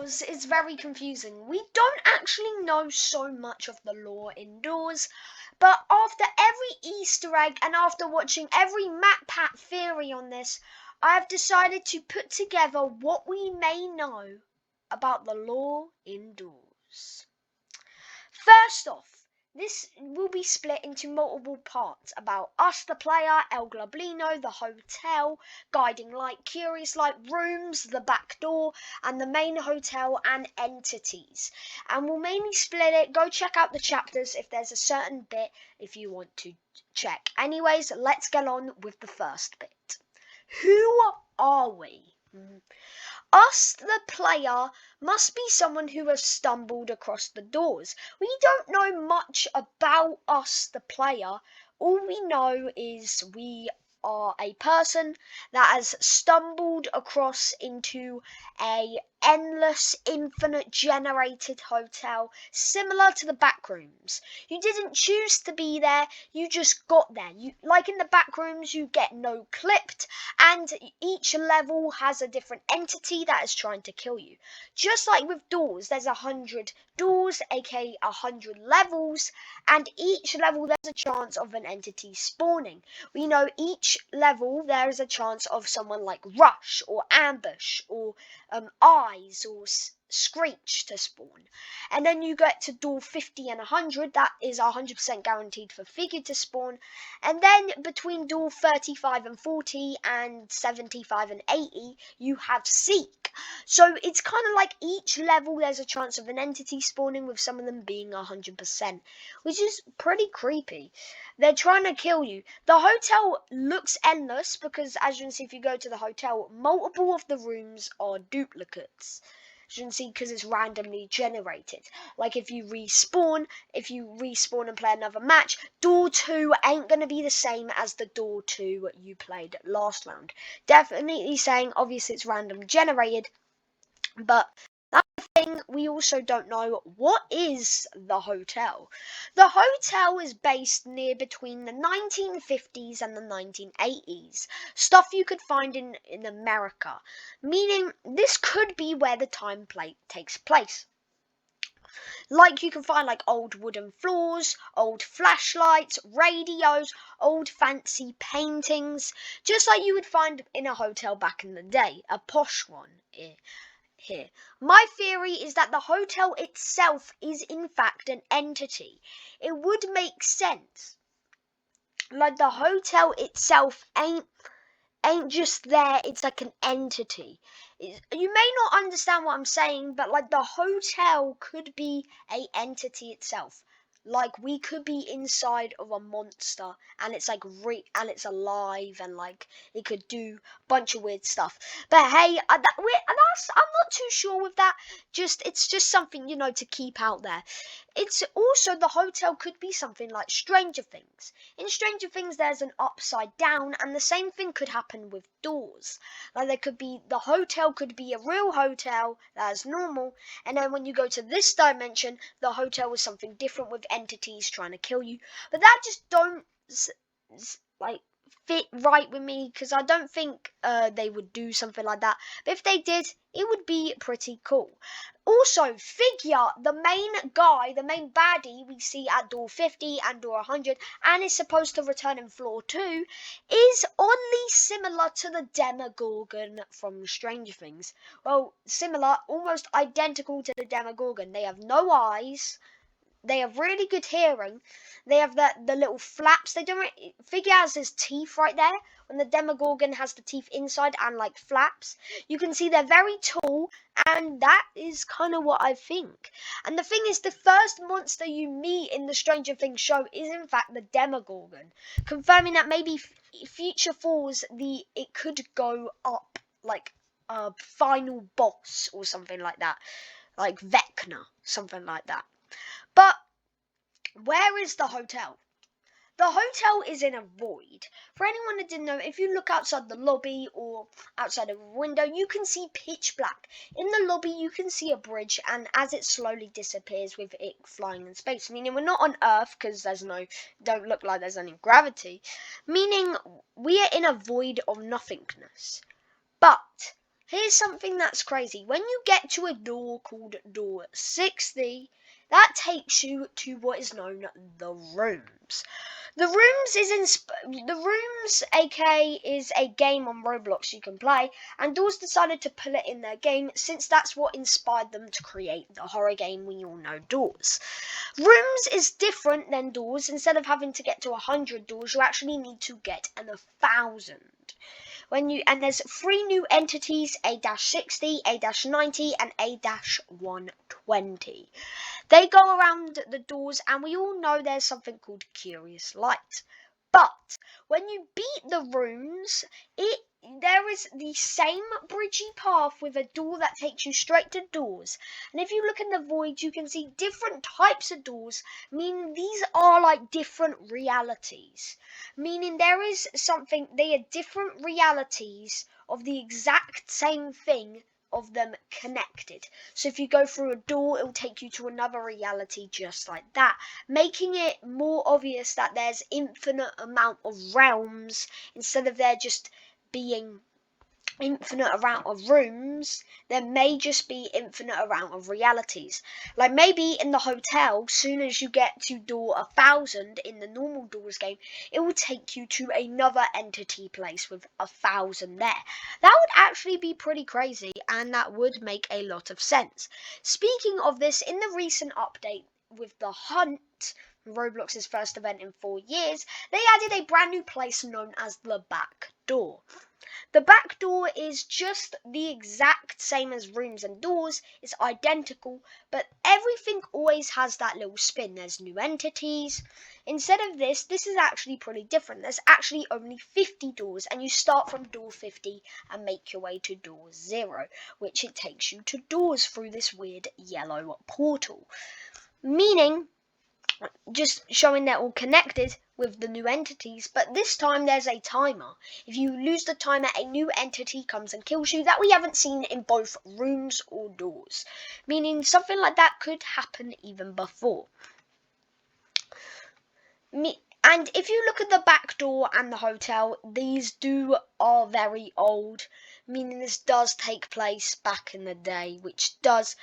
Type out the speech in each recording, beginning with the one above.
indoors is very confusing. We don't actually know so much of the lore indoors, but after every Easter egg and after watching every MatPat theory on this, I have decided to put together what we may know about the lore indoors. First off, this will be split into multiple parts about us, the player, El Goblino, the hotel, guiding light, curious light, rooms, the back door, and the main hotel and entities. And we'll mainly split it. Go check out the chapters if there's a certain bit if you want to check. Anyways, let's get on with the first bit. Who are we? Us, the player, must be someone who has stumbled across the doors. We don't know much about us, the player. All we know is we are a person that has stumbled across into a endless, infinite generated hotel similar to the back rooms. You didn't choose to be there, you just got there. Like in the back rooms, you get no clipped, and each level has a different entity that is trying to kill you. Just like with doors, there's 100 doors, aka 100 levels, and each level there's a chance of an entity spawning. We know each level there is a chance of someone like Rush or Ambush or Eyes or Screech to spawn. And then you get to door 50 and 100, that is 100% guaranteed for Figure to spawn. And then between door 35 and 40 and 75 and 80, you have Seek. So it's kind of like each level there's a chance of an entity spawning, with some of them being 100%, which is pretty creepy. They're trying to kill you. The hotel looks endless because, as you can see, if you go to the hotel, multiple of the rooms are duplicates. As you can see, because it's randomly generated. Like if you respawn and play another match, door 2 ain't going to be the same as the door 2 you played last round. Definitely saying, obviously it's random generated, but that's the thing. We also don't know what is the hotel. The hotel is based near between the 1950s and the 1980s. Stuff you could find in America. Meaning this could be where the time takes place. Like you can find like old wooden floors, old flashlights, radios, old fancy paintings. Just like you would find in a hotel back in the day. A posh one here. My theory is that the hotel itself is in fact an entity. It would make sense. Like the hotel itself ain't just there, it's like an entity. You may not understand what I'm saying, but like the hotel could be a entity itself. Like we could be inside of a monster, and it's like and it's alive, and like it could do a bunch of weird stuff. But hey, I'm not too sure with that. It's just something, to keep out there. It's also, the hotel could be something like Stranger Things. In Stranger Things, there's an upside down, and the same thing could happen with doors. Like the hotel could be a real hotel that's normal, and then when you go to this dimension, the hotel is something different with entities trying to kill you. But that just don't fit right with me, because I don't think they would do something like that. But if they did, it would be pretty cool. Also, Figure, the main guy, the main baddie we see at door 50 and door 100, and is supposed to return in floor 2, is oddly similar to the Demogorgon from Stranger Things. Well, similar, almost identical to the Demogorgon. They have no eyes. They have really good hearing. They have the little flaps. Figure has his teeth right there, when the Demogorgon has the teeth inside and like flaps. You can see they're very tall, and that is kind of what I think. And the thing is, the first monster you meet in the Stranger Things show is in fact the Demogorgon, confirming that maybe future falls it could go up like a final boss or something like that, like Vecna, something like that. But where is the hotel? The hotel is in a void. For anyone that didn't know, if you look outside the lobby or outside of a window, you can see pitch black. In the lobby, you can see a bridge, and as it slowly disappears with it flying in space, meaning we're not on Earth, because don't look like there's any gravity, meaning we are in a void of nothingness. But Here's something that's crazy. When you get to a door called door 60, that takes you to what is known the rooms. The rooms, aka, is a game on Roblox you can play, and Doors decided to put it in their game since that's what inspired them to create the horror game we all know, Doors. Rooms is different than Doors. Instead of having to get to 100 doors, you actually need to get 1,000. And there's 3 new entities: A-60, A-90, and A-120. They go around the doors, and we all know there's something called curious light. But when you beat the rooms, there is the same bridgy path with a door that takes you straight to doors. And if you look in the void, you can see different types of doors, meaning these are like different realities. Meaning they are different realities of the exact same thing, of them connected. So if you go through a door, it will take you to another reality just like that, making it more obvious that there's infinite amount of realms instead of there just being infinite amount of rooms. There may just be infinite amount of realities. Like maybe in the hotel, soon as you get to door 1,000 in the normal doors game, it will take you to another entity place with 1,000 there. That would actually be pretty crazy, and that would make a lot of sense. Speaking of this, in the recent update with the hunt, Roblox's first event in 4 years, they added a brand new place known as the back door. The back door is just the exact same as rooms and doors. It's identical, but everything always has that little spin. There's new entities. Instead of this is actually pretty different. There's actually only 50 doors, and you start from door 50 and make your way to door 0, which it takes you to doors through this weird yellow portal. Meaning, just showing they're all connected with the new entities, but this time there's a timer. If you lose the timer, a new entity comes and kills you, that we haven't seen in both rooms or doors, meaning something like that could happen even before. And if you look at the back door and the hotel, these are very old, meaning this does take place back in the day, which does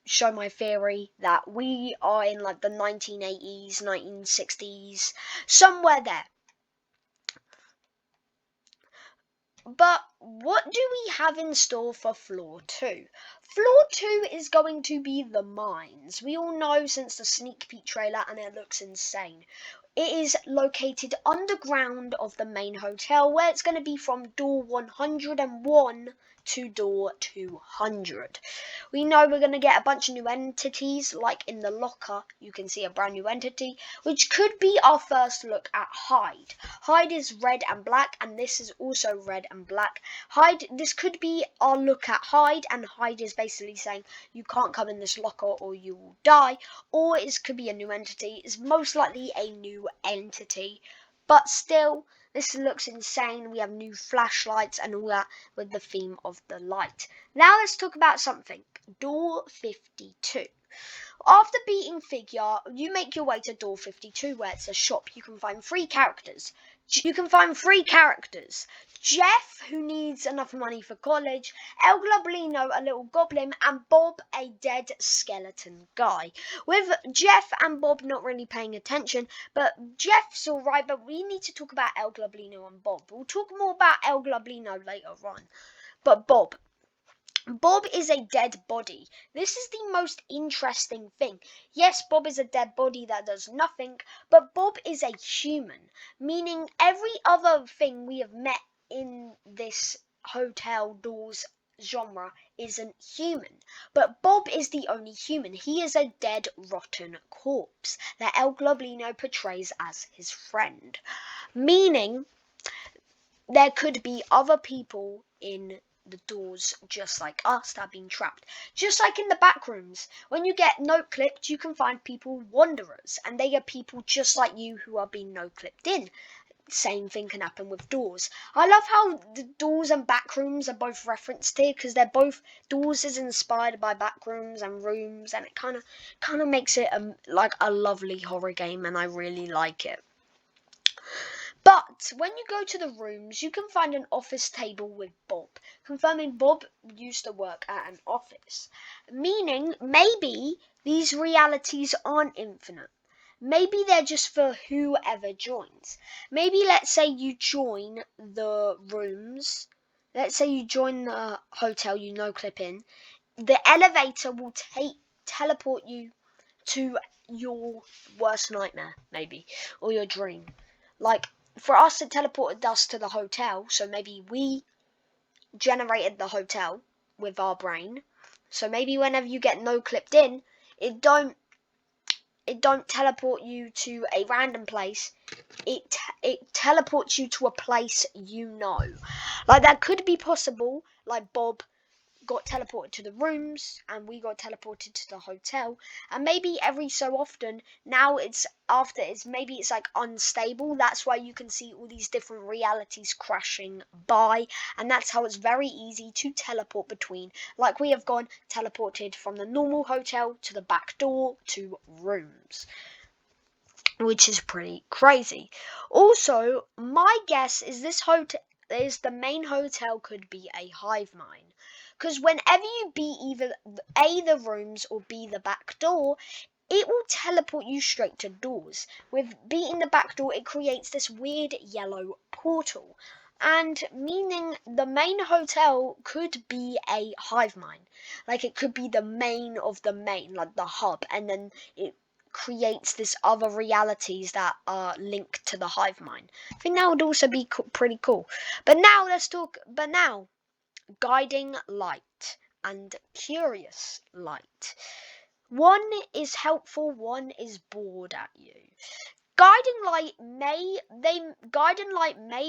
show my theory that we are in like the 1980s, 1960s, somewhere there. But what do we have in store for floor 2? Floor 2 is going to be the mines. We all know since the sneak peek trailer, and it looks insane. It is located underground of the main hotel, where it's going to be from door 101 to door 200. We know we're going to get a bunch of new entities, like in the locker, you can see a brand new entity, which could be our first look at HIVE. HIVE is red and black, and this is also red and black. This could be our look at HIVE, and HIVE is basically saying you can't come in this locker or you will die, or it could be a new entity. It's most likely a new entity, but still, this looks insane. We have new flashlights and all that with the theme of the light. Now let's talk about something. Door 52. After beating Figure, you make your way to door 52, where it's a shop. You can find 3 characters. Jeff, who needs enough money for college, El Goblino, a little goblin, and Bob, a dead skeleton guy. With Jeff and Bob not really paying attention, but Jeff's alright, but we need to talk about El Goblino and Bob. We'll talk more about El Goblino later on. But Bob is a dead body. This is the most interesting thing. Yes, Bob is a dead body that does nothing, but Bob is a human, meaning every other thing we have met in this hotel doors genre isn't human. But Bob is the only human. He is a dead, rotten corpse that El Goblino portrays as his friend. Meaning, there could be other people in the doors just like us that have been trapped. Just like in the back rooms. When you get note clipped, you can find people wanderers, and they are people just like you who are being note clipped in. Same thing can happen with doors. I love how the doors and back rooms are both referenced here, because they're both, doors is inspired by back rooms and rooms, and it kind of makes it like a lovely horror game, and I really like it. But when you go to the rooms, you can find an office table with Bob, confirming Bob used to work at an office. Meaning, maybe these realities aren't infinite. Maybe they're just for whoever joins. Maybe let's say you join the rooms. Let's say you join the hotel you no-clip in. The elevator will teleport you to your worst nightmare, maybe, or your dream. Like, for us, it teleported us to the hotel, so maybe we generated the hotel with our brain. So maybe whenever you get no-clipped in, it don't teleport you to a random place. It teleports you to a place you know. Like, that could be possible. Like, Bob got teleported to the rooms and we got teleported to the hotel, and maybe every so often now maybe it's like unstable. That's why you can see all these different realities crashing by, and that's how it's very easy to teleport between, like we have teleported from the normal hotel to the back door to rooms, which is pretty crazy. Also, my guess is the main hotel could be a hive mind. Because whenever you beat either A, the rooms, or B, the back door, it will teleport you straight to doors. With beating the back door, it creates this weird yellow portal. And meaning the main hotel could be a hive mind. Like, it could be the main of the main, like the hub, and then it creates this other realities that are linked to the hive mind. I think that would also be pretty cool. But now, guiding light and curious light. One is helpful, one is bored at you. Guiding light may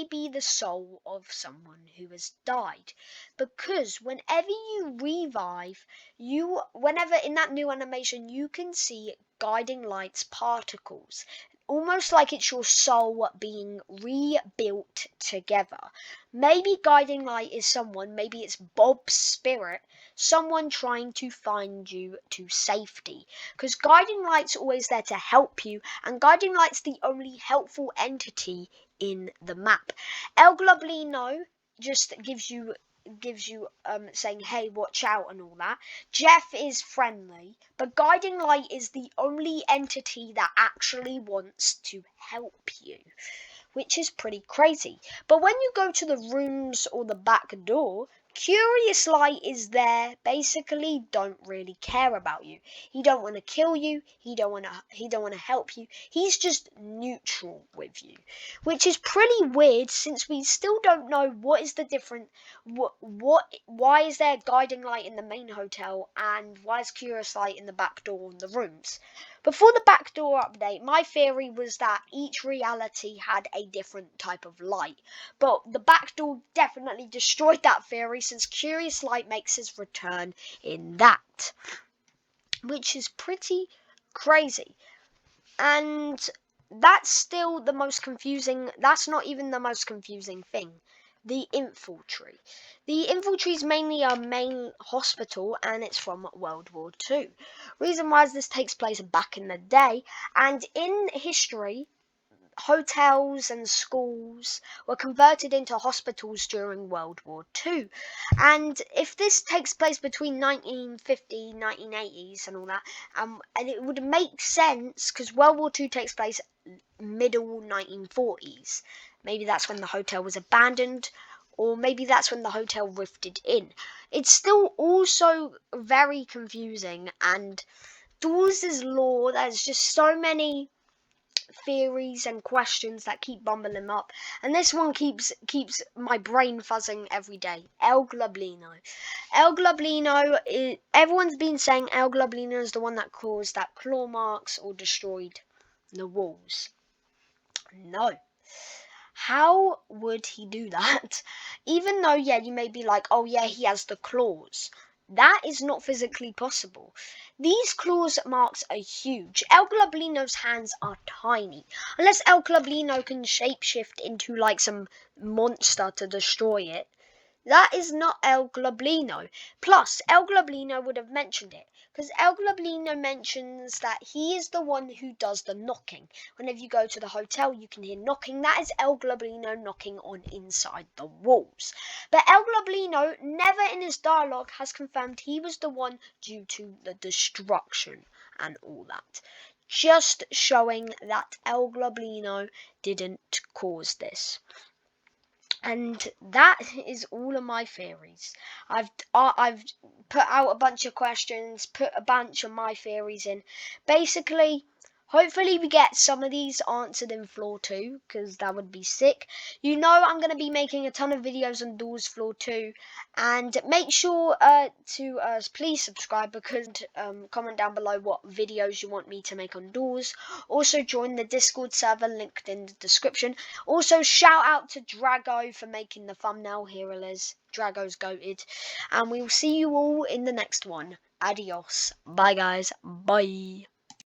be the soul of someone who has died, because whenever you revive, whenever in that new animation you can see guiding light's particles, almost like it's your soul being rebuilt together. Maybe guiding light is maybe it's Bob's spirit, someone trying to find you to safety. Because guiding light's always there to help you, and guiding light's the only helpful entity in the map. El Goblino just gives you saying, hey, watch out and all that. Jeff is friendly, but guiding light is the only entity that actually wants to help you, which is pretty crazy. But when you go to the rooms or the back door, curious light is there, basically don't really care about you. He don't want to kill you, he don't want to help you. He's just neutral with you, which is pretty weird, since we still don't know what is the difference. Why is there guiding light in the main hotel, and why is curious light in the back door in the rooms? Before the backdoor update, my theory was that each reality had a different type of light. But the backdoor definitely destroyed that theory, since Curious Light makes his return in that, which is pretty crazy. And that's still the most confusing. That's not even the most confusing thing. The infantry. The infantry is mainly a main hospital, and it's from World War II. Reason why is this takes place back in the day, and in history, hotels and schools were converted into hospitals during World War II. And if this takes place between 1950, 1980s and all that, and it would make sense, because World War II takes place middle 1940s. Maybe that's when the hotel was abandoned, or maybe that's when the hotel rifted in. It's still also very confusing, and Dawes' law, there's just so many theories and questions that keep bumbling up, and this one keeps my brain fuzzing every day. El Goblino. Everyone's been saying El Goblino is the one that caused that claw marks or destroyed the walls. No. How would he do that? Even though, yeah, you may be like, oh yeah, he has the claws. That is not physically possible. These claws marks are huge. El Goblino's hands are tiny. Unless El Goblino can shapeshift into like some monster to destroy it. That is not El Goblino. Plus, El Goblino would have mentioned it, because El Goblino mentions that he is the one who does the knocking. Whenever you go to the hotel, you can hear knocking. That is El Goblino knocking on inside the walls. But El Goblino never in his dialogue has confirmed he was the one due to the destruction and all that. Just showing that El Goblino didn't cause this. And that is all of my theories. I've put out a bunch of questions, put a bunch of my theories in. Basically, hopefully we get some of these answered in floor 2, because that would be sick. You know I'm going to be making a ton of videos on Doors floor 2, and make sure to please subscribe, because comment down below what videos you want me to make on Doors. Also join the Discord server linked in the description. Also shout out to Drago for making the thumbnail. Here it is. Drago's goated. And we will see you all in the next one. Adios. Bye guys. Bye.